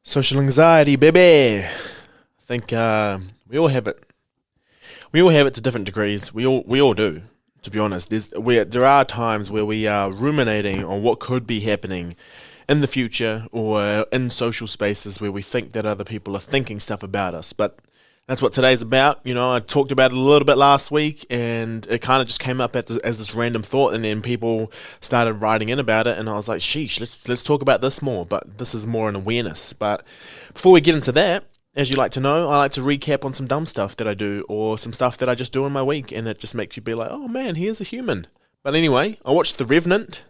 Social anxiety, baby. I think we all have it. We all have it to different degrees. We all do. To be honest, there are times where we are ruminating on what could be happening in the future or in social spaces where we think that other people are thinking stuff about us. But that's what today's about. I talked about it a little bit last week, and it kind of just came up as this random thought, and then people started writing in about it, and I was like, sheesh, let's talk about this more. But this is more an awareness. But before we get into that, as you like to know, I like to recap on some dumb stuff that I do or some stuff that I just do in my week, and it just makes you be like, oh man, here's a human. But anyway, I watched The Revenant.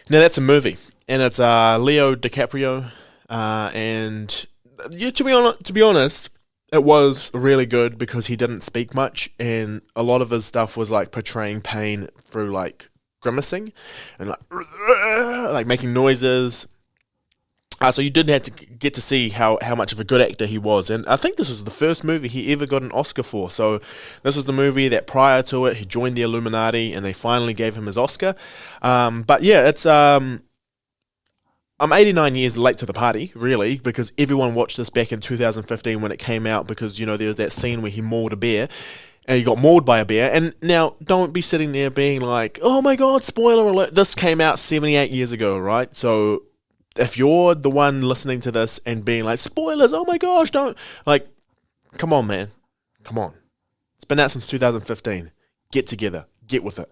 Now that's a movie, and it's Leo DiCaprio, and to be honest, it was really good because he didn't speak much, and a lot of his stuff was like portraying pain through like grimacing and like making noises. So you did have to get to see how much of a good actor he was. And I think this was the first movie he ever got an Oscar for. So this was the movie that prior to it, he joined the Illuminati and they finally gave him his Oscar. But yeah, I'm 89 years late to the party, really, because everyone watched this back in 2015 when it came out because, there was that scene where he mauled a bear. And he got mauled by a bear. And now, don't be sitting there being like, oh my god, spoiler alert. This came out 78 years ago, right? So if you're the one listening to this and being like, spoilers, oh my gosh, don't, like, come on, man. Come on. It's been out since 2015. Get together. Get with it.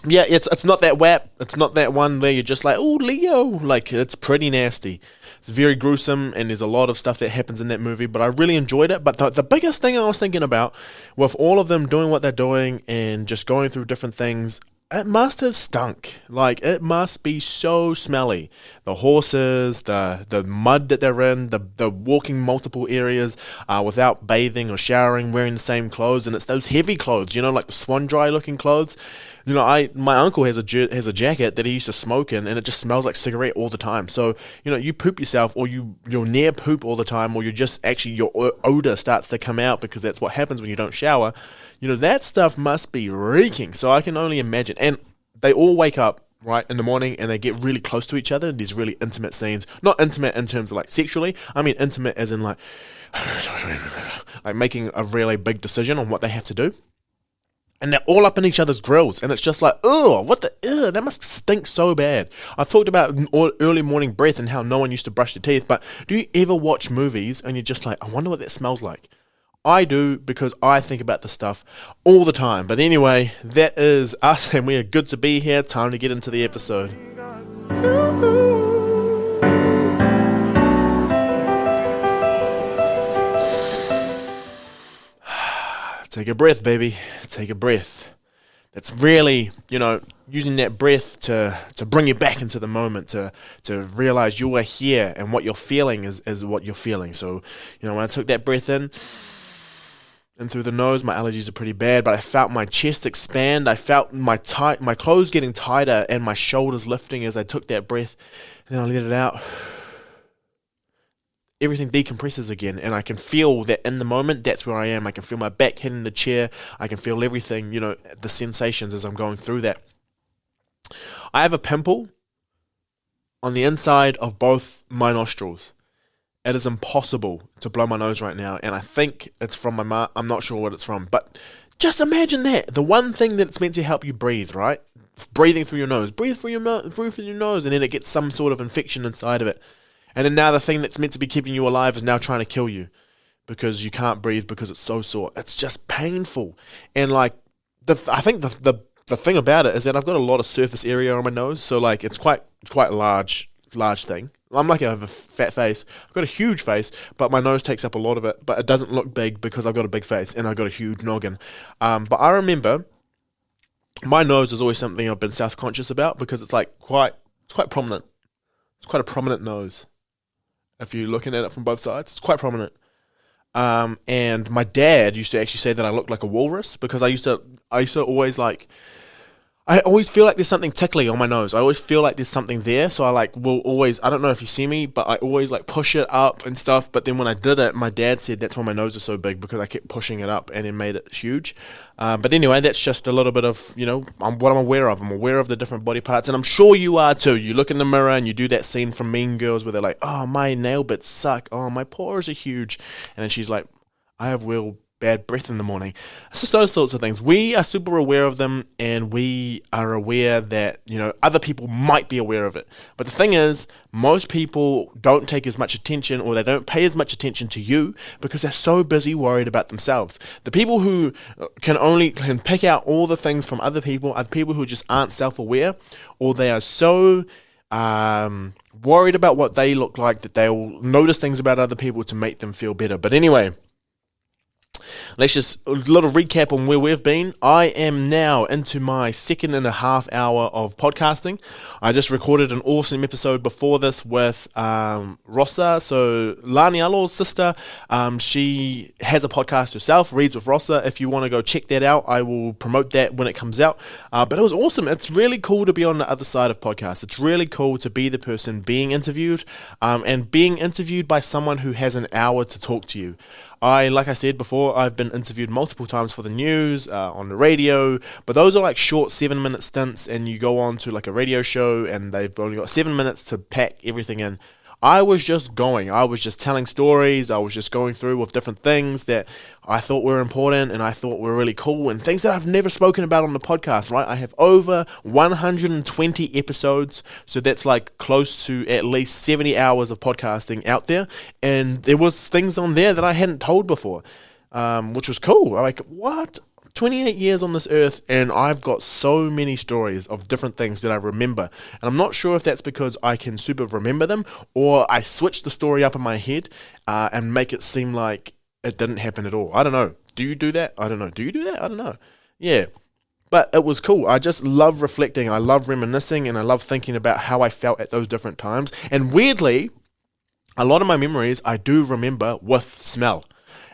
Yeah, it's not that WAP. It's not that one where you're just like, oh, Leo. Like, it's pretty nasty. It's very gruesome, and there's a lot of stuff that happens in that movie, but I really enjoyed it. But the biggest thing I was thinking about, with all of them doing what they're doing and just going through different things, it must have stunk. Like, it must be so smelly. The horses, the mud that they're in, the walking multiple areas without bathing or showering, wearing the same clothes, and it's those heavy clothes, like the swan dry looking clothes. My uncle has a jacket that he used to smoke in, and it just smells like cigarette all the time. So, you poop yourself, or you're near poop all the time, or your odor starts to come out because that's what happens when you don't shower. That stuff must be reeking. So I can only imagine. And they all wake up, right, in the morning, and they get really close to each other. These really intimate scenes. Not intimate in terms of, like, sexually. I mean intimate as in, like, like making a really big decision on what they have to do. And they're all up in each other's grills, and it's just like, that must stink so bad. I've talked about early morning breath and how no one used to brush their teeth, but do you ever watch movies and you're just like, I wonder what that smells like? I do, because I think about this stuff all the time. But anyway, that is us, and we are good to be here. Time to get into the episode. Take a breath, baby. Take a breath. That's really, using that breath to bring you back into the moment, to realize you are here and what you're feeling is what you're feeling. So, when I took that breath in through the nose, my allergies are pretty bad, but I felt my chest expand. I felt my clothes getting tighter and my shoulders lifting as I took that breath. And then I let it out. Everything decompresses again, and I can feel that in the moment. That's where I am. I can feel my back hitting the chair. I can feel everything, the sensations as I'm going through that. I have a pimple on the inside of both my nostrils. It is impossible to blow my nose right now, and I think it's from my mouth. I'm not sure what it's from, but just imagine that. The one thing that it's meant to help you breathe, right? Breathing through your nose. Breathe through your nose, and then it gets some sort of infection inside of it. And then now the thing that's meant to be keeping you alive is now trying to kill you because you can't breathe because it's so sore. It's just painful. And like, I think the thing about it is that I've got a lot of surface area on my nose, so like it's quite a large thing. I'm like I have a fat face. I've got a huge face, but my nose takes up a lot of it. But it doesn't look big because I've got a big face and I've got a huge noggin. But I remember my nose is always something I've been self-conscious about because it's like quite prominent. It's quite a prominent nose. If you're looking at it from both sides, it's quite prominent. And my dad used to actually say that I looked like a walrus because I used to always like, I always feel like there's something tickly on my nose. I always feel like there's something there. So I like will always, I don't know if you see me, but I always like push it up and stuff. But then when I did it, my dad said that's why my nose is so big, because I kept pushing it up and it made it huge. But anyway, that's just a little bit of, what I'm aware of. I'm aware of the different body parts, and I'm sure you are too. You look in the mirror and you do that scene from Mean Girls where they're like, oh, my nail bits suck. Oh, my pores are huge. And then she's like, I have real bad breath in the morning. It's just those sorts of things. We are super aware of them, and we are aware that, other people might be aware of it. But the thing is, most people don't take as much attention, or they don't pay as much attention to you because they're so busy worried about themselves. The people who can pick out all the things from other people are the people who just aren't self-aware, or they are so worried about what they look like that they'll notice things about other people to make them feel better. But anyway, let's just a little recap on where we've been. I am now into my 2.5 hours of podcasting. I just recorded an awesome episode before this with Rossa. So Lani Alo's sister, she has a podcast herself, Reads with Rossa. If you want to go check that out, I will promote that when it comes out. But it was awesome. It's really cool to be on the other side of podcasts. It's really cool to be the person being interviewed, and being interviewed by someone who has an hour to talk to you. Like I said before, I've been interviewed multiple times for the news, on the radio, but those are like short 7-minute stints, and you go on to like a radio show and they've only got 7 minutes to pack everything in. I was just telling stories. I was just going through with different things that I thought were important and I thought were really cool, and things that I've never spoken about on the podcast, right? I have over 120 episodes, so that's like close to at least 70 hours of podcasting out there, and there was things on there that I hadn't told before, which was cool. I'm like, what? 28 years on this earth, and I've got so many stories of different things that I remember. And I'm not sure if that's because I can super remember them, or I switch the story up in my head and make it seem like it didn't happen at all. I don't know. Do you do that? I don't know. Do you do that? I don't know. Yeah. But it was cool. I just love reflecting. I love reminiscing, and I love thinking about how I felt at those different times. And weirdly, a lot of my memories I do remember with smell,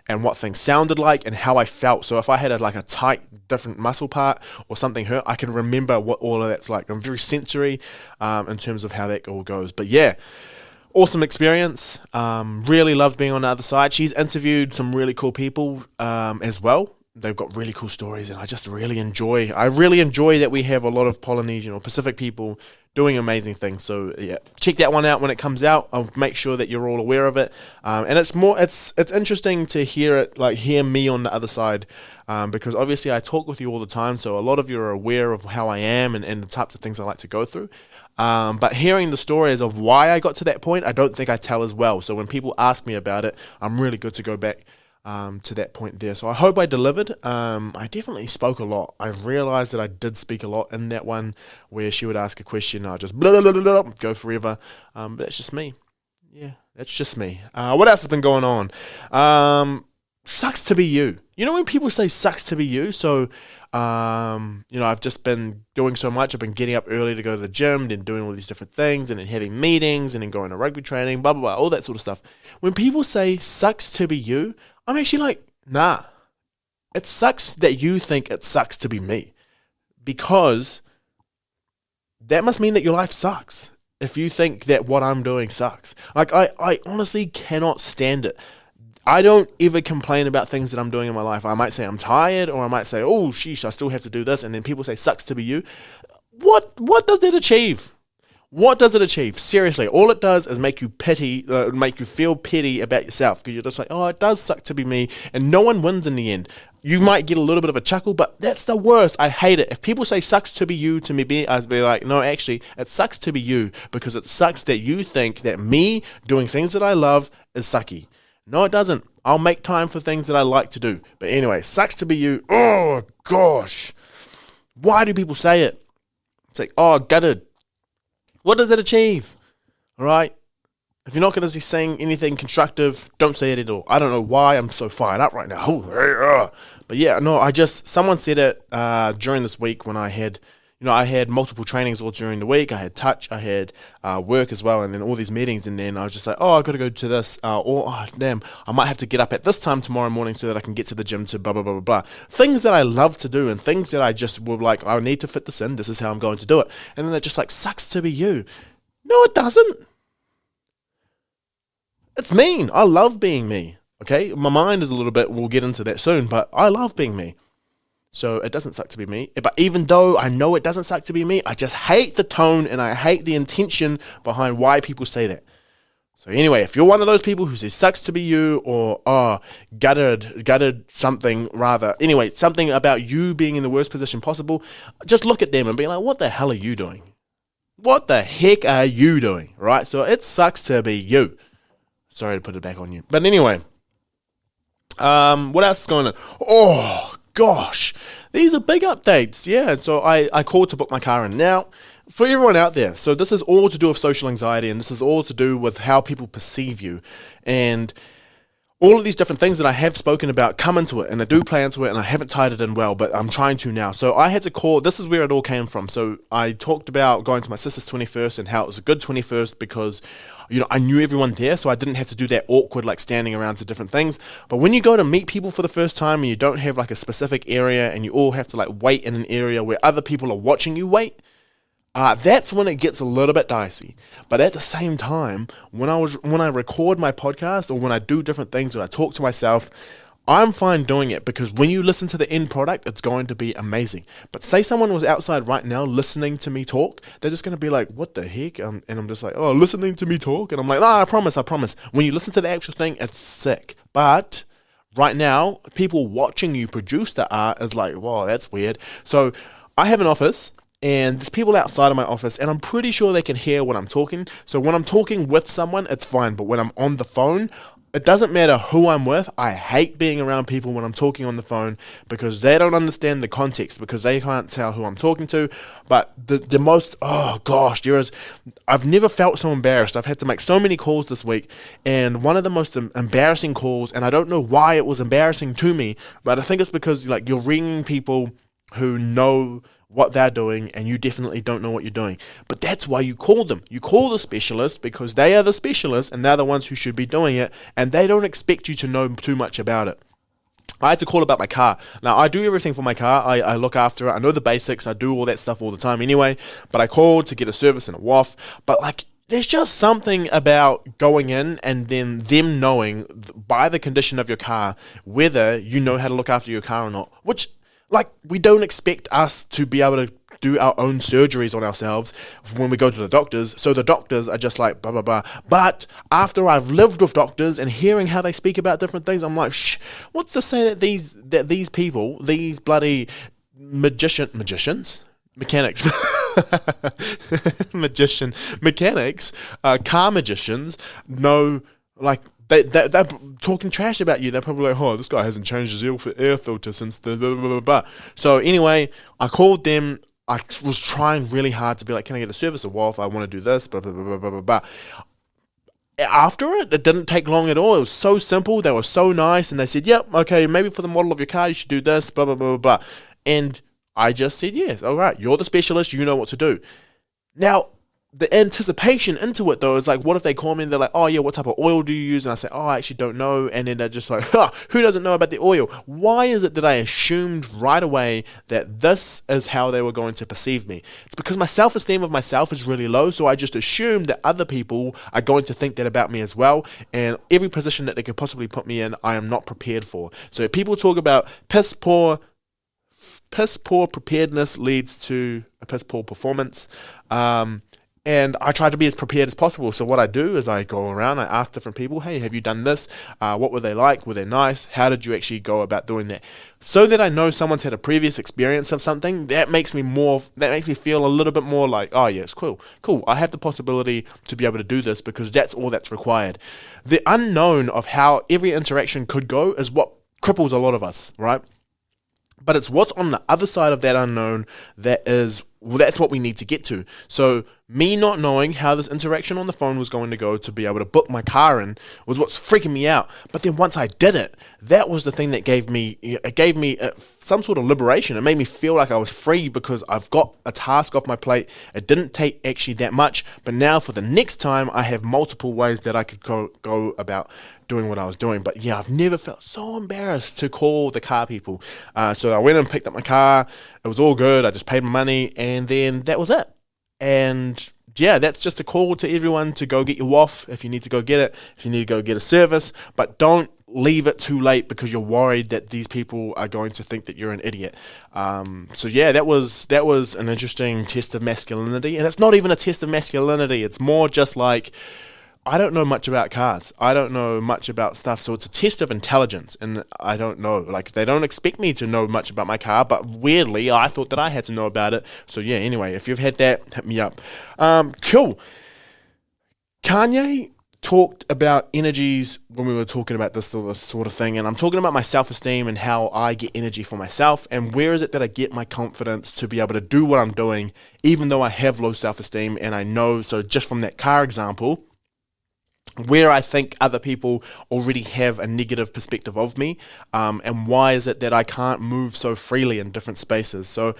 and what things sounded like and how I felt. So if I had a tight, different muscle part or something hurt, I can remember what all of that's like. I'm very sensory in terms of how that all goes. But yeah, awesome experience. Really loved being on the other side. She's interviewed some really cool people as well. They've got really cool stories, and I really enjoy that we have a lot of Polynesian or Pacific people doing amazing things. So yeah, check that one out when it comes out. I'll make sure that you're all aware of it. And it's interesting to hear me on the other side, because obviously I talk with you all the time, so a lot of you are aware of how I am and the types of things I like to go through. But hearing the stories of why I got to that point, I don't think I tell as well. So when people ask me about it, I'm really good to go back to that point there. So I hope I delivered. I definitely spoke a lot. I realized that I did speak a lot in that one where she would ask a question and I'd just blah, blah, blah, blah, go forever. But that's just me. Yeah, that's just me. What else has been going on? Sucks to be you. You know when people say sucks to be you? So, I've just been doing so much. I've been getting up early to go to the gym, then doing all these different things, and then having meetings, and then going to rugby training, blah, blah, blah, all that sort of stuff. When people say sucks to be you, I'm actually like, nah. It sucks that you think it sucks to be me, because that must mean that your life sucks if you think that what I'm doing sucks. Like, I honestly cannot stand it. I don't ever complain about things that I'm doing in my life. I might say I'm tired, or I might say, oh, sheesh, I still have to do this. And then people say, sucks to be you. What does that achieve? What does it achieve? Seriously, all it does is make you feel pity about yourself, because you're just like, oh, it does suck to be me, and no one wins in the end. You might get a little bit of a chuckle, but that's the worst. I hate it. If people say sucks to be you to me, I'd be like, no, actually, it sucks to be you, because it sucks that you think that me doing things that I love is sucky. No, it doesn't. I'll make time for things that I like to do. But anyway, sucks to be you. Oh, gosh. Why do people say it? It's like, oh, gutted. What does it achieve? All right? If you're not going to be saying anything constructive, don't say it at all. I don't know why I'm so fired up right now. But yeah, no, someone said it during this week when I had, I had multiple trainings all during the week. I had touch, I had work as well, and then all these meetings. And then I was just like, oh, I got to go to this, or oh, damn, I might have to get up at this time tomorrow morning so that I can get to the gym to blah, blah, blah, blah, blah. Things that I love to do and things that I just were like, I need to fit this in. This is how I'm going to do it. And then it just like sucks to be you. No, it doesn't. It's mean. I love being me. Okay, my mind is a little bit, we'll get into that soon, but I love being me. So it doesn't suck to be me. But even though I know it doesn't suck to be me, I just hate the tone and I hate the intention behind why people say that. So anyway, if you're one of those people who says sucks to be you or gutted something rather, anyway, something about you being in the worst position possible, just look at them and be like, what the hell are you doing? What the heck are you doing? Right? So it sucks to be you. Sorry to put it back on you. But anyway, what else is going on? Oh, gosh, these are big updates. Yeah, so I called to book my car in. Now, for everyone out there, so this is all to do with social anxiety, and this is all to do with how people perceive you. And all of these different things that I have spoken about come into it, and I do play into it, and I haven't tied it in well, but I'm trying to now. So I had to call, this is where it all came from. So I talked about going to my sister's 21st and how it was a good 21st because I knew everyone there, so I didn't have to do that awkward, like, standing around to different things. But when you go to meet people for the first time and you don't have, like, a specific area and you all have to, like, wait in an area where other people are watching you wait, that's when it gets a little bit dicey. But at the same time, when I record my podcast or when I do different things or I talk to myself, I'm fine doing it because when you listen to the end product, it's going to be amazing. But say someone was outside right now listening to me talk, they're just going to be like, what the heck? And I'm just like, oh, listening to me talk? And I'm like, no, I promise. When you listen to the actual thing, it's sick. But right now, people watching you produce the art is like, whoa, that's weird. So I have an office. And there's people outside of my office, and I'm pretty sure they can hear when I'm talking. So when I'm talking with someone, it's fine. But when I'm on the phone, it doesn't matter who I'm with. I hate being around people when I'm talking on the phone because they don't understand the context, because they can't tell who I'm talking to. But the most, oh gosh, I've never felt so embarrassed. I've had to make so many calls this week, and one of the most embarrassing calls, and I don't know why it was embarrassing to me, but I think it's because like you're ringing people who know what they're doing, and you definitely don't know what you're doing. But that's why you call them. You call the specialist because they are the specialists and they're the ones who should be doing it, and they don't expect you to know too much about it. I had to call about my car. Now, I do everything for my car. I look after it. I know the basics. I do all that stuff all the time anyway, but I called to get a service and a WAF. But like, there's just something about going in and then them knowing by the condition of your car whether you know how to look after your car or not, which, like, we don't expect us to be able to do our own surgeries on ourselves when we go to the doctors. So the doctors are just like, blah, blah, blah. But after I've lived with doctors and hearing how they speak about different things, I'm like, what's to say that these people, these bloody mechanics, car magicians know, like, they're talking trash about you. They're probably like, oh, this guy hasn't changed his air filter since the blah, blah, blah, blah. So anyway, I called them. I was trying really hard to be like, can I get a service, a WAF? I want to do this, blah, blah, blah, blah, blah, blah, blah. After it didn't take long at all. It was so simple. They were so nice. And they said, yep, okay, maybe for the model of your car, you should do this, blah, blah, blah, blah, blah. And I just said, yes, all right, you're the specialist. You know what to do. Now, the anticipation into it, though, is like, what if they call me and they're like, oh, yeah, what type of oil do you use? And I say, oh, I actually don't know. And then they're just like, who doesn't know about the oil? Why is it that I assumed right away that this is how they were going to perceive me? It's because my self-esteem of myself is really low, so I just assume that other people are going to think that about me as well. And every position that they could possibly put me in, I am not prepared for. So if people talk about piss poor preparedness leads to a piss poor performance. And I try to be as prepared as possible. So what I do is I go around, I ask different people, hey, have you done this? What were they like? Were they nice? How did you actually go about doing that? So that I know someone's had a previous experience of something, that makes me feel a little bit more like, oh yeah, it's cool. I have the possibility to be able to do this because that's all that's required. The unknown of how every interaction could go is what cripples a lot of us, right? But it's what's on the other side of that unknown that is Well, that's what we need to get to. So me not knowing how this interaction on the phone was going to go to be able to book my car in was what's freaking me out. But then once I did it, that was the thing that gave me some sort of liberation. It made me feel like I was free because I've got a task off my plate. It didn't take actually that much, but now for the next time, I have multiple ways that I could go about doing what I was doing. But yeah, I've never felt so embarrassed to call the car people. So I went and picked up my car. It was all good. I just paid my money, and then that was it. And yeah, that's just a call to everyone to go get your WAF if you need to go get it, if you need to go get a service, but don't leave it too late because you're worried that these people are going to think that you're an idiot. So yeah, that was an interesting test of masculinity, and it's not even a test of masculinity. It's more just like, I don't know much about cars. I don't know much about stuff. So it's a test of intelligence. And I don't know. Like, they don't expect me to know much about my car. But weirdly, I thought that I had to know about it. So yeah, anyway, if you've had that, hit me up. Cool. Kanye talked about energies when we were talking about this sort of thing. And I'm talking about my self-esteem and how I get energy for myself. And where is it that I get my confidence to be able to do what I'm doing, even though I have low self-esteem. And I know, so just from that car example, where I think other people already have a negative perspective of me, and why is it that I can't move so freely in different spaces. So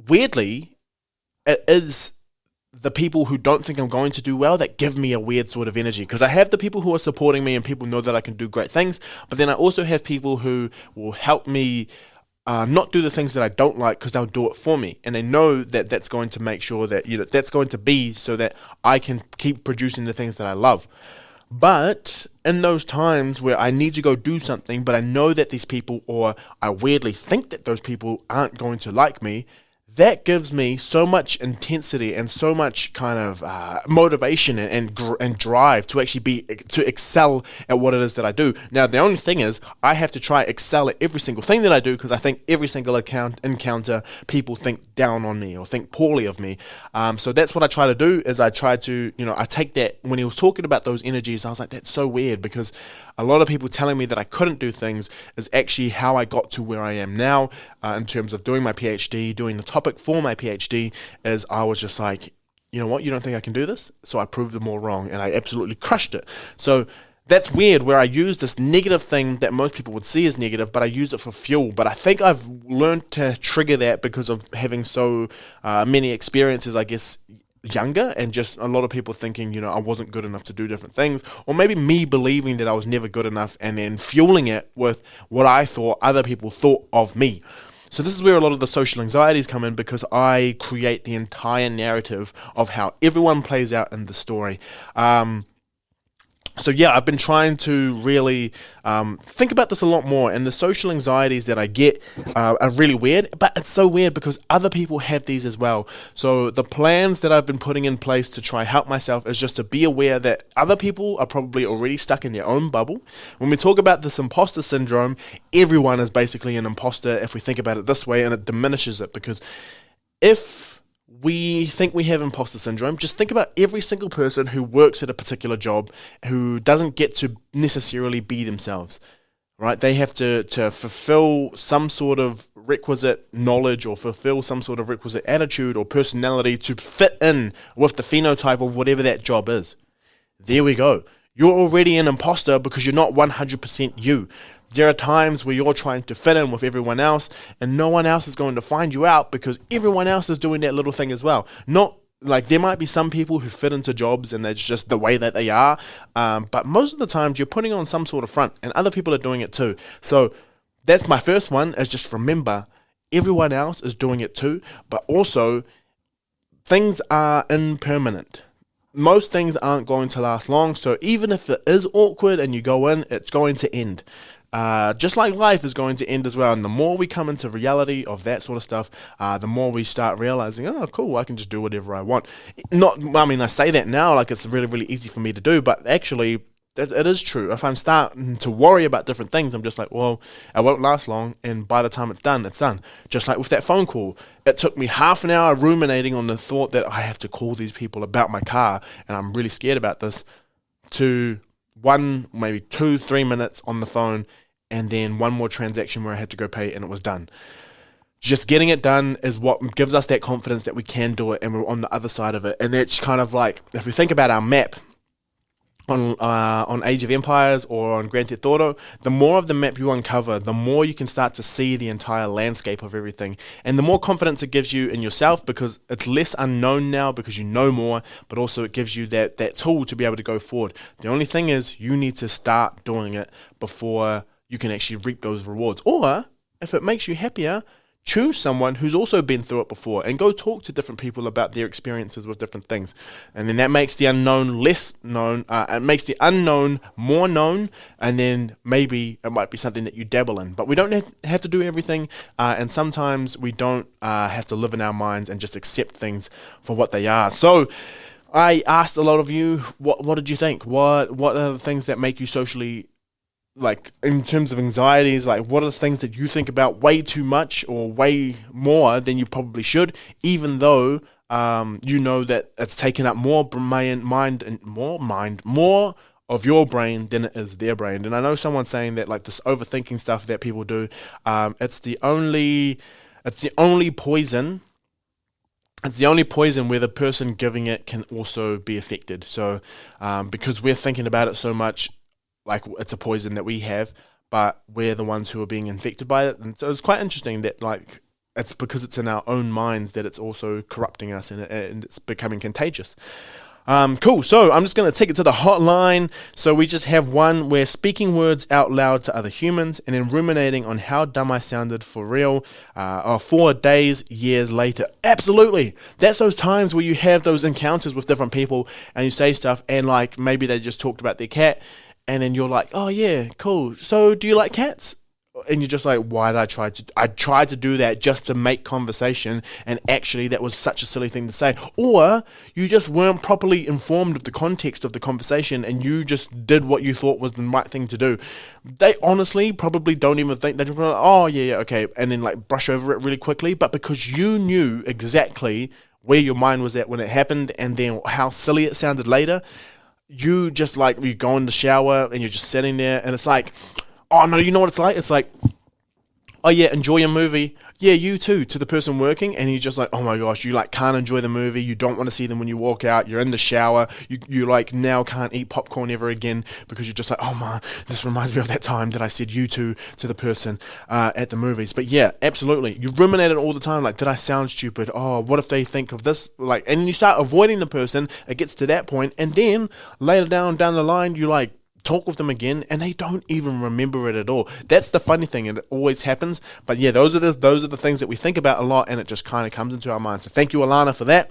weirdly, it is the people who don't think I'm going to do well that give me a weird sort of energy, because I have the people who are supporting me and people know that I can do great things, but then I also have people who will help me not do the things that I don't like because they'll do it for me, and they know that that's going to make sure that that's going to be so that I can keep producing the things that I love. But in those times where I need to go do something, but I know that these people, or I weirdly think that those people aren't going to like me, that gives me so much intensity and so much kind of motivation and drive to actually to excel at what it is that I do. Now, the only thing is, I have to try excel at every single thing that I do, because I think every single encounter, people think down on me or think poorly of me. So that's what I try to do, is I try to, I take that, when he was talking about those energies, I was like, that's so weird, because a lot of people telling me that I couldn't do things is actually how I got to where I am now, in terms of doing my PhD, doing the topic for my PhD, is I was just like, you know what, you don't think I can do this? So I proved them all wrong, and I absolutely crushed it. So that's weird, where I use this negative thing that most people would see as negative, but I use it for fuel. But I think I've learned to trigger that because of having so many experiences, I guess, younger, and just a lot of people thinking, I wasn't good enough to do different things, or maybe me believing that I was never good enough and then fueling it with what I thought other people thought of me. So this is where a lot of the social anxieties come in, because I create the entire narrative of how everyone plays out in the story. So yeah, I've been trying to really think about this a lot more, and the social anxieties that I get are really weird, but it's so weird because other people have these as well. So the plans that I've been putting in place to try help myself is just to be aware that other people are probably already stuck in their own bubble. When we talk about this imposter syndrome, everyone is basically an imposter if we think about it this way, and it diminishes it, because if we think we have imposter syndrome, just think about every single person who works at a particular job who doesn't get to necessarily be themselves, right? They have to fulfill some sort of requisite knowledge or fulfill some sort of requisite attitude or personality to fit in with the phenotype of whatever that job is. There we go. You're already an imposter because you're not 100% you. There are times where you're trying to fit in with everyone else, and no one else is going to find you out because everyone else is doing that little thing as well. Not like, there might be some people who fit into jobs and that's just the way that they are, but most of the times you're putting on some sort of front, and other people are doing it too. So that's my first one, is just remember, everyone else is doing it too, but also things are impermanent. Most things aren't going to last long, so even if it is awkward and you go in, it's going to end. Just like life is going to end as well, and the more we come into reality of that sort of stuff, the more we start realizing, oh, cool, I can just do whatever I want. I say that now like it's really, really easy for me to do, but actually, it is true. If I'm starting to worry about different things, I'm just like, well, it won't last long, and by the time it's done, it's done. Just like with that phone call, it took me half an hour ruminating on the thought that I have to call these people about my car, and I'm really scared about this, to 1, maybe 2, 3 minutes on the phone, and then one more transaction where I had to go pay, and it was done. just getting it done is what gives us that confidence that we can do it and we're on the other side of it. And that's kind of like, if we think about our map on Age of Empires or on Grand Theft Auto, the more of the map you uncover, the more you can start to see the entire landscape of everything. And the more confidence it gives you in yourself, because it's less unknown now because you know more, but also it gives you that tool to be able to go forward. The only thing is you need to start doing it before you can actually reap those rewards. Or if it makes you happier, choose someone who's also been through it before and go talk to different people about their experiences with different things. And then that makes the unknown less known, it makes the unknown more known, and then maybe it might be something that you dabble in. But we don't have to do everything, and sometimes we don't have to live in our minds and just accept things for what they are. So I asked a lot of you, what did you think? What are the things that make you socially, like, in terms of anxieties, like, what are the things that you think about way too much or way more than you probably should, even though you know that it's taken up more of your brain than it is their brain. And I know someone saying that, like, this overthinking stuff that people do, it's the only poison. It's the only poison where the person giving it can also be affected. So because we're thinking about it so much, like, it's a poison that we have, but we're the ones who are being infected by it. And so it's quite interesting that, like, it's because it's in our own minds that it's also corrupting us and it's becoming contagious. Cool. So I'm just going to take it to the hotline. So we just have one where speaking words out loud to other humans and then ruminating on how dumb I sounded for real, or 4 days, years later. Absolutely. That's those times where you have those encounters with different people and you say stuff and, like, maybe they just talked about their cat. And then you're like, oh yeah, cool. So do you like cats? And you're just like, why did I tried to do that just to make conversation, and actually that was such a silly thing to say. Or you just weren't properly informed of the context of the conversation and you just did what you thought was the right thing to do. They honestly probably don't even think, they're just like, oh yeah, okay, and then, like, brush over it really quickly. But because you knew exactly where your mind was at when it happened and then how silly it sounded later, you just, like, you go in the shower and you're just sitting there and it's like, oh no, you know what it's like? It's like, oh yeah, enjoy your movie. Yeah, you too, to the person working, and you're just like, oh my gosh, you, like, can't enjoy the movie, you don't want to see them when you walk out, you're in the shower, you like, now can't eat popcorn ever again because you're just like, oh man, this reminds me of that time that I said you too to the person at the movies. But yeah, absolutely, you ruminate it all the time, like, did I sound stupid? Oh, what if they think of this? Like, and you start avoiding the person, it gets to that point, and then later down the line, you, like, talk with them again and they don't even remember it at all. That's the funny thing, and it always happens. But yeah, those are the things that we think about a lot, and it just kind of comes into our minds. So thank you, Alana, for that.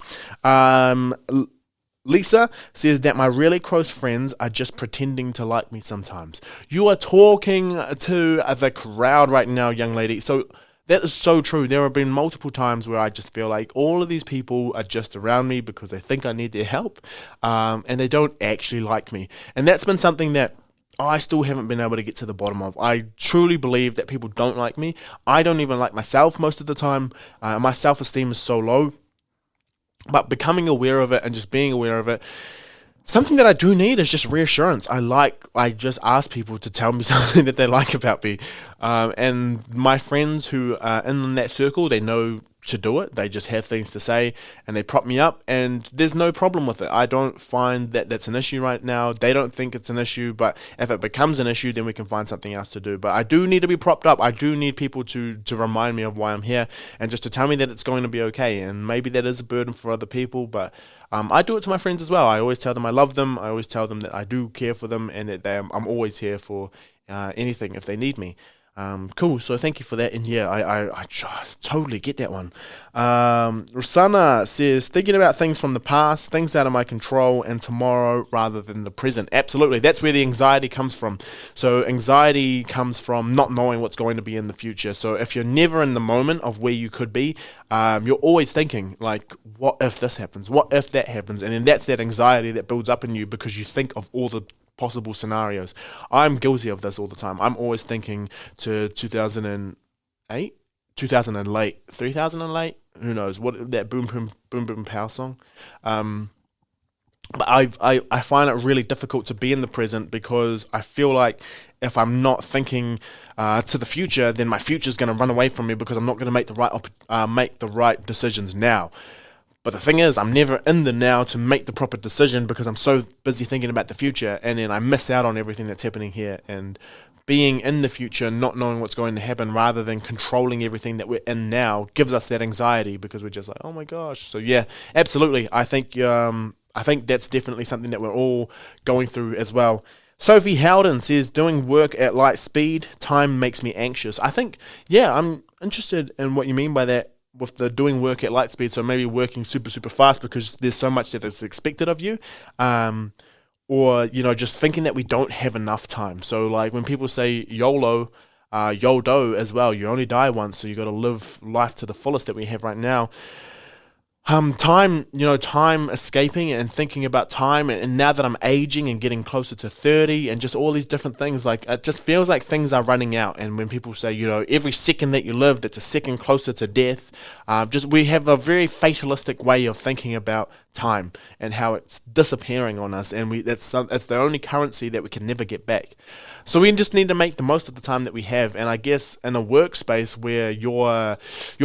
Lisa says that my really close friends are just pretending to like me sometimes. You are talking to the crowd right now, young lady. So that is so true. There have been multiple times where I just feel like all of these people are just around me because they think I need their help, and they don't actually like me. And that's been something that I still haven't been able to get to the bottom of. I truly believe that people don't like me. I don't even like myself most of the time. My self-esteem is so low. But becoming aware of it and just being aware of it, something that I do need is just reassurance. I just ask people to tell me something that they like about me. And my friends who are in that circle, they know to do it. They just have things to say and they prop me up, and there's no problem with it. I don't find that that's an issue right now. They don't think it's an issue, but if it becomes an issue, then we can find something else to do. But I do need to be propped up. I do need people to remind me of why I'm here and just to tell me that it's going to be okay. And maybe that is a burden for other people, but I do it to my friends as well. I always tell them I love them. I always tell them that I do care for them and that I'm always here for anything if they need me. Cool, so thank you for that. And yeah, I totally get that one. Rosanna says, thinking about things from the past, things out of my control, and tomorrow rather than the present. Absolutely, that's where the anxiety comes from. So anxiety comes from not knowing what's going to be in the future. So if you're never in the moment of where you could be, you're always thinking, like, what if this happens? What if that happens? And then that's that anxiety that builds up in you because you think of all the possible scenarios. I'm guilty of this all the time. I'm always thinking to 2008, 2008, 3008, who knows, what that boom boom pow song. But I find it really difficult to be in the present because I feel like if I'm not thinking to the future, then my future is going to run away from me because I'm not going to make the right decisions now. But the thing is, I'm never in the now to make the proper decision because I'm so busy thinking about the future, and then I miss out on everything that's happening here. And being in the future, not knowing what's going to happen, rather than controlling everything that we're in now, gives us that anxiety because we're just like, oh my gosh. So yeah, absolutely. I think that's definitely something that we're all going through as well. Sophie Howden says, doing work at light speed, time makes me anxious. I think, yeah, I'm interested in what you mean by that with the doing work at light speed. So maybe working super, super fast because there's so much that is expected of you. Or, just thinking that we don't have enough time. So like when people say YOLO, YOLDO as well, you only die once, so you got to live life to the fullest that we have right now. Time escaping and thinking about time, and now that I'm aging and getting closer to 30 and just all these different things, like it just feels like things are running out. And when people say, every second that you live, that's a second closer to death, we have a very fatalistic way of thinking about time and how it's disappearing on us, and it's the only currency that we can never get back. So we just need to make the most of the time that we have. And I guess in a workspace where your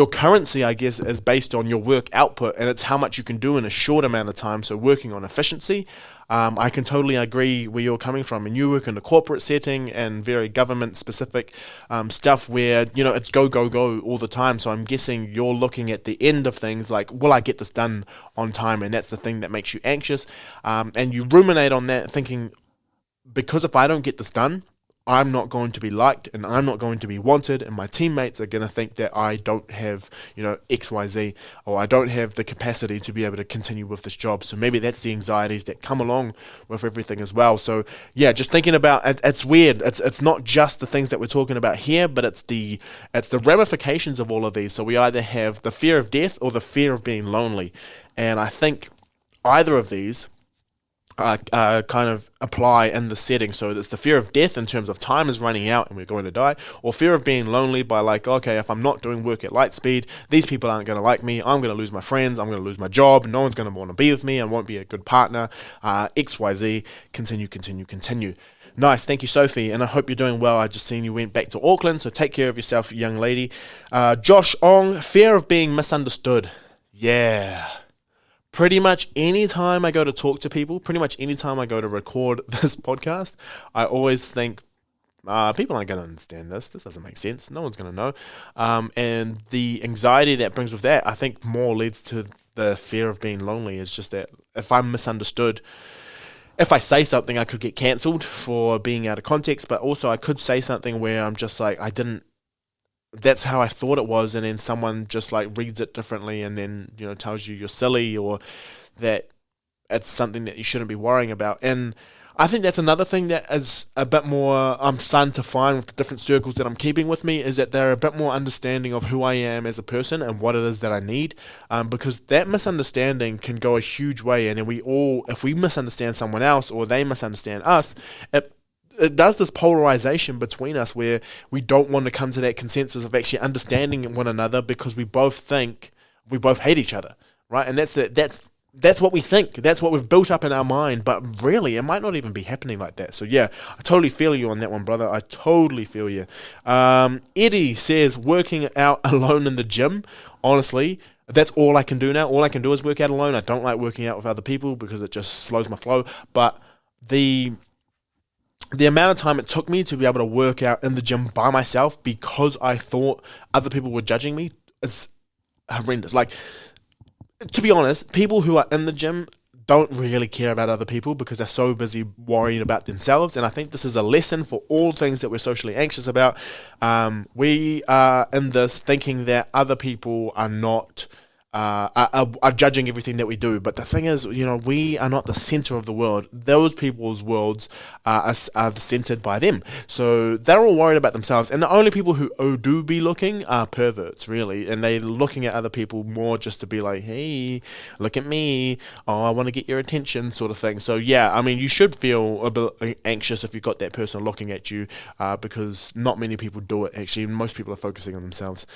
currency, I guess, is based on your work output, and it's how much you can do in a short amount of time. So working on efficiency, I can totally agree where you're coming from. And you work in a corporate setting and very government specific stuff where, it's go, go, go all the time. So I'm guessing you're looking at the end of things like, will I get this done on time? And that's the thing that makes you anxious. And you ruminate on that thinking, because if I don't get this done, I'm not going to be liked and I'm not going to be wanted, and my teammates are going to think that I don't have, XYZ, or I don't have the capacity to be able to continue with this job. So maybe that's the anxieties that come along with everything as well. So yeah, just thinking about it's weird. It's not just the things that we're talking about here, but it's the ramifications of all of these. So we either have the fear of death or the fear of being lonely. And I think either of these kind of apply in the setting. So it's the fear of death in terms of time is running out and we're going to die, or fear of being lonely by like, okay, if I'm not doing work at light speed, these people aren't going to like me, I'm going to lose my friends, I'm going to lose my job, no one's going to want to be with me, I won't be a good partner, XYZ, continue. Nice, thank you, Sophie, and I hope you're doing well. I just seen you went back to Auckland, so take care of yourself, young lady. Josh Ong, fear of being misunderstood. Yeah. Pretty much any time I go to talk to people, pretty much any time I go to record this podcast, I always think, people aren't going to understand this. This doesn't make sense. No one's going to know. And the anxiety that brings with that, I think more leads to the fear of being lonely. It's just that if I'm misunderstood, if I say something, I could get cancelled for being out of context, but also I could say something where I'm just like, that's how I thought it was, and then someone just like reads it differently and then, tells you you're silly or that it's something that you shouldn't be worrying about. And I think that's another thing that is a bit more, I'm starting to find with the different circles that I'm keeping with me, is that they're a bit more understanding of who I am as a person and what it is that I need, because that misunderstanding can go a huge way. And then if we misunderstand someone else or they misunderstand us, it does this polarization between us where we don't want to come to that consensus of actually understanding one another because we both hate each other, right? And that's what we think. That's what we've built up in our mind, but really it might not even be happening like that. So yeah, I totally feel you on that one, brother. I totally feel you. Eddie says, working out alone in the gym, honestly, that's all I can do now. All I can do is work out alone. I don't like working out with other people because it just slows my flow. But the amount of time it took me to be able to work out in the gym by myself because I thought other people were judging me is horrendous. Like, to be honest, people who are in the gym don't really care about other people because they're so busy worrying about themselves. And I think this is a lesson for all things that we're socially anxious about. We are in this thinking that other people are not are judging everything that we do. But the thing is, we are not the center of the world. Those people's worlds are centered by them. So they're all worried about themselves. And the only people who do be looking are perverts, really. And they're looking at other people more just to be like, hey, look at me. Oh, I want to get your attention, sort of thing. So yeah, I mean, you should feel a bit anxious if you've got that person looking at you, because not many people do it, actually. Most people are focusing on themselves.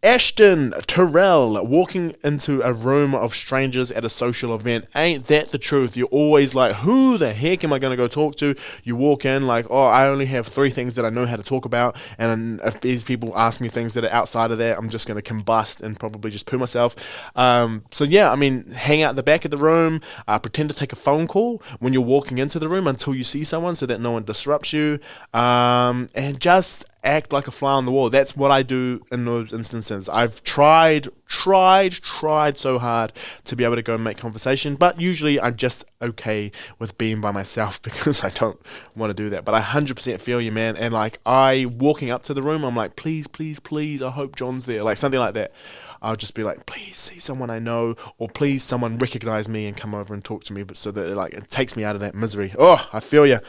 Ashton Pharrell, walking into a room of strangers at a social event. Ain't that the truth? You're always like, who the heck am I going to go talk to? You walk in like, oh, I only have 3 things that I know how to talk about. And if these people ask me things that are outside of that, I'm just going to combust and probably just poo myself. So yeah, I mean, hang out the back of the room, pretend to take a phone call when you're walking into the room until you see someone so that no one disrupts you. And just act like a fly on the wall. That's what I do in those instances. I've tried so hard to be able to go and make conversation, but usually I'm just okay with being by myself because I don't want to do that. But I 100% feel you, man. And like, walking up to the room, I'm like, please, I hope John's there. Like something like that. I'll just be like, please see someone I know, or please someone recognize me and come over and talk to me, but so that it takes me out of that misery. Oh, I feel you.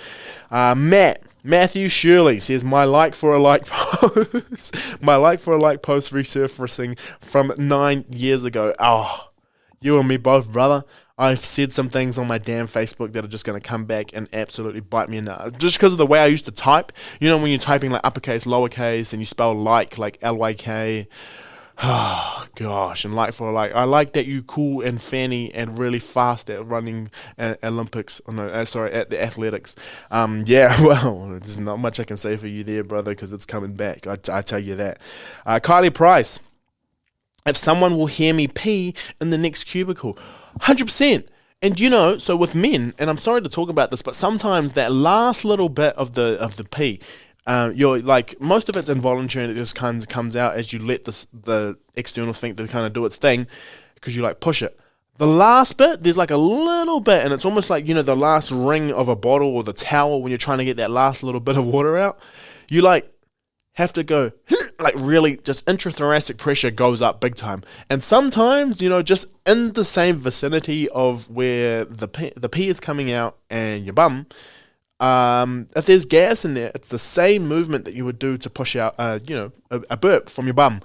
Matthew Shirley says, my like for a like post resurfacing from 9 years ago. Oh, you and me both, brother. I've said some things on my damn Facebook that are just going to come back and absolutely bite me in the... Just because of the way I used to type. You know, when you're typing like uppercase, lowercase, and you spell like L-Y-K... Oh, gosh, and like for like, I like that you cool and fanny and really fast at running at Olympics, at the athletics. Yeah, well, there's not much I can say for you there, brother, because it's coming back, I tell you that. Kylie Price, if someone will hear me pee in the next cubicle, 100%. And you know, so with men, and I'm sorry to talk about this, but sometimes that last little bit of the pee, you're like, most of it's involuntary and it just kind of comes out as you let the external sphincter kind of do its thing because you like push it. The last bit, there's like a little bit, and it's almost like, you know, the last ring of a bottle or the towel when you're trying to get that last little bit of water out. You like have to go, like really just intrathoracic pressure goes up big time. And sometimes, you know, just in the same vicinity of where the pee is coming out and your bum, if there's gas in there, it's the same movement that you would do to push out, a burp from your bum.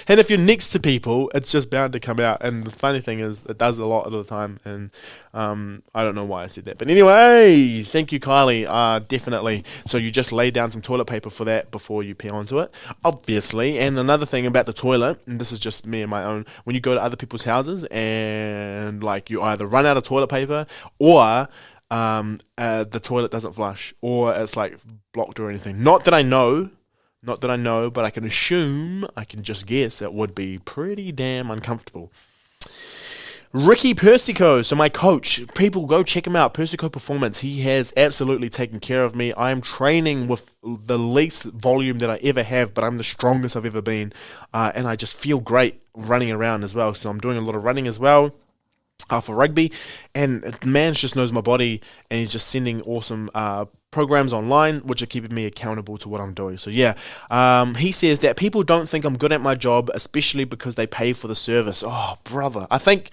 And if you're next to people, it's just bound to come out. And the funny thing is, it does a lot of the time. And I don't know why I said that. But anyway, thank you, Kylie. Definitely. So you just lay down some toilet paper for that before you pee onto it, obviously. And another thing about the toilet, and this is just me and my own, when you go to other people's houses and like you either run out of toilet paper or the toilet doesn't flush or it's like blocked or anything. Not that I know, but I can assume, I can just guess it would be pretty damn uncomfortable. Ricky Persico, so my coach, people go check him out, Persico Performance. He has absolutely taken care of me. I am training with the least volume that I ever have, but I'm the strongest I've ever been, and I just feel great running around as well. So I'm doing a lot of running as well. For rugby, and the man just knows my body, and he's just sending awesome programs online which are keeping me accountable to what I'm doing. So yeah, he says that people don't think I'm good at my job, especially because they pay for the service. Oh brother, I think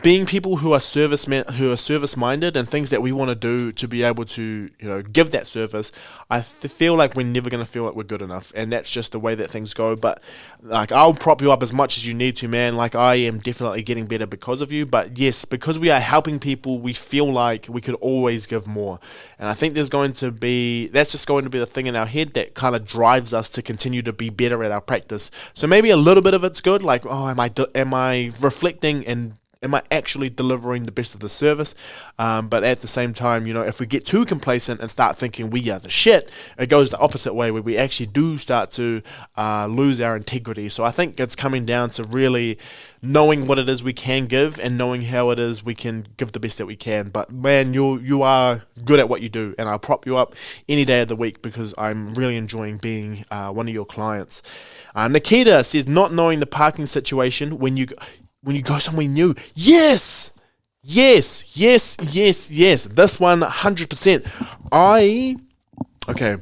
being people who are service minded and things that we want to do to be able to, you know, give that service, I feel like we're never going to feel like we're good enough, and that's just the way that things go. But like, I'll prop you up as much as you need to, man. Like, I am definitely getting better because of you. But yes, because we are helping people, we feel like we could always give more, and I think that's just going to be the thing in our head that kind of drives us to continue to be better at our practice. So maybe a little bit of it's good, like, oh, am I reflecting and am I actually delivering the best of the service? But at the same time, you know, if we get too complacent and start thinking we are the shit, it goes the opposite way where we actually do start to lose our integrity. So I think it's coming down to really knowing what it is we can give and knowing how it is we can give the best that we can. But man, you are good at what you do, and I'll prop you up any day of the week because I'm really enjoying being one of your clients. Nikita says, not knowing the parking situation when you go somewhere new. Yes. This one, 100%. Okay.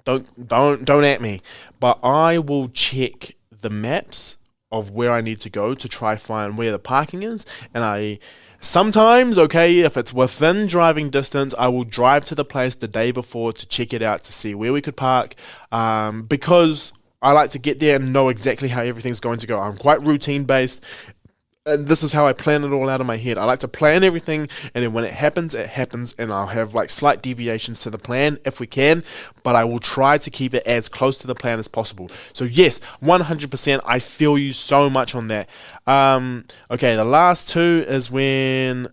Don't at me. But I will check the maps of where I need to go to try find where the parking is. And sometimes, if it's within driving distance, I will drive to the place the day before to check it out to see where we could park. Because I like to get there and know exactly how everything's going to go. I'm quite routine based. and this is how I plan it all out in my head. I like to plan everything, and then when it happens, and I'll have like slight deviations to the plan if we can, but I will try to keep it as close to the plan as possible. So yes, 100%, I feel you so much on that. Okay, the last two is when,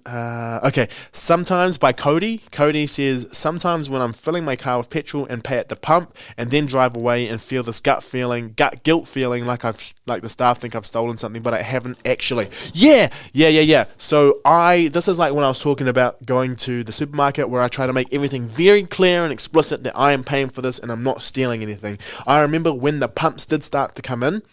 sometimes by Cody. Cody says, sometimes when I'm filling my car with petrol and pay at the pump, and then drive away and feel this gut guilt feeling like the staff think I've stolen something, but I haven't actually. Yeah. So this is like when I was talking about going to the supermarket, where I try to make everything very clear and explicit that I am paying for this and I'm not stealing anything. I remember when the pumps did start to come in,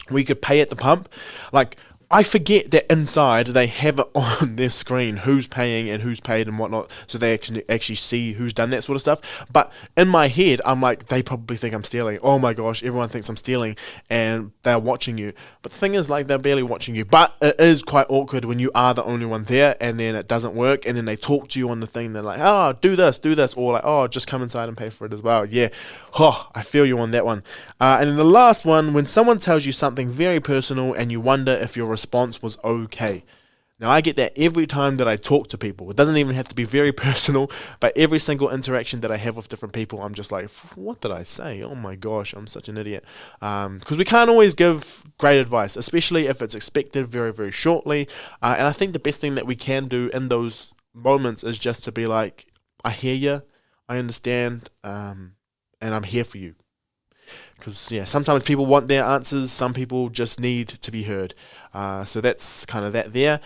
we could pay at the pump. Like, I forget that inside they have it on their screen, who's paying and who's paid and whatnot, so they actually see who's done that sort of stuff. But in my head, I'm like, they probably think I'm stealing. Oh my gosh, everyone thinks I'm stealing, and they're watching you. But the thing is, like, they're barely watching you. But it is quite awkward when you are the only one there, and then it doesn't work, and then they talk to you on the thing. They're like, oh, do this, or like, oh, just come inside and pay for it as well. Yeah, I feel you on that one. And then the last one, when someone tells you something very personal, and you wonder if your response was okay. Now, I get that every time that I talk to people. It doesn't even have to be very personal, but every single interaction that I have with different people, I'm just like, what did I say? Oh my gosh, I'm such an idiot. Because we can't always give great advice, especially if it's expected very, very shortly. And I think the best thing that we can do in those moments is just to be like, I hear you, I understand, and I'm here for you. Because, yeah, sometimes people want their answers, some people just need to be heard. So that's kind of that there.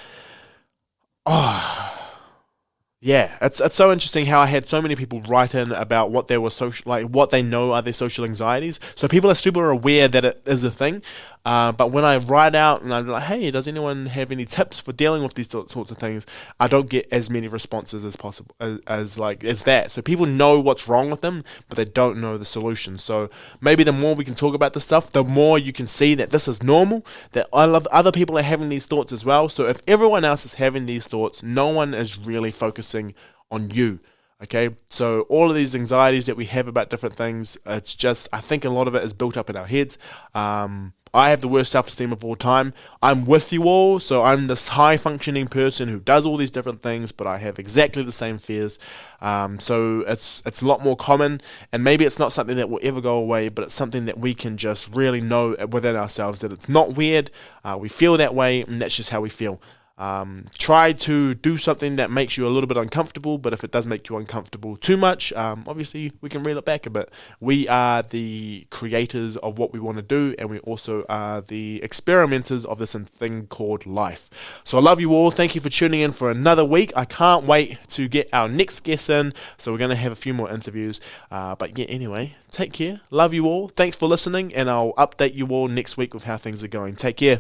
Yeah, it's so interesting how I had so many people write in about what they were what they know are their social anxieties. So people are super aware that it is a thing. But when I write out and I'm like, hey, does anyone have any tips for dealing with these sorts of things? I don't get as many responses as possible as that. So people know what's wrong with them, but they don't know the solution. So maybe the more we can talk about this stuff, the more you can see that this is normal, that other people are having these thoughts as well. So if everyone else is having these thoughts, no one is really focusing on you. Okay, so all of these anxieties that we have about different things, it's just, I think a lot of it is built up in our heads. I have the worst self-esteem of all time. I'm with you all, so I'm this high-functioning person who does all these different things, but I have exactly the same fears. So it's a lot more common, and maybe it's not something that will ever go away, but it's something that we can just really know within ourselves that it's not weird. We feel that way, and that's just how we feel. Try to do something that makes you a little bit uncomfortable, but if it does make you uncomfortable too much, obviously we can reel it back a bit. We are the creators of what we want to do, and we also are the experimenters of this thing called life. So I love you all. Thank you for tuning in for another week. I can't wait to get our next guest in, so we're going to have a few more interviews. But yeah, anyway, take care. Love you all. Thanks for listening, and I'll update you all next week with how things are going. Take care.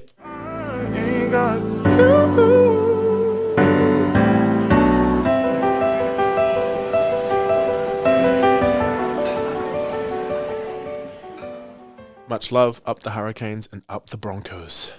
Much love, up the Hurricanes and up the Broncos.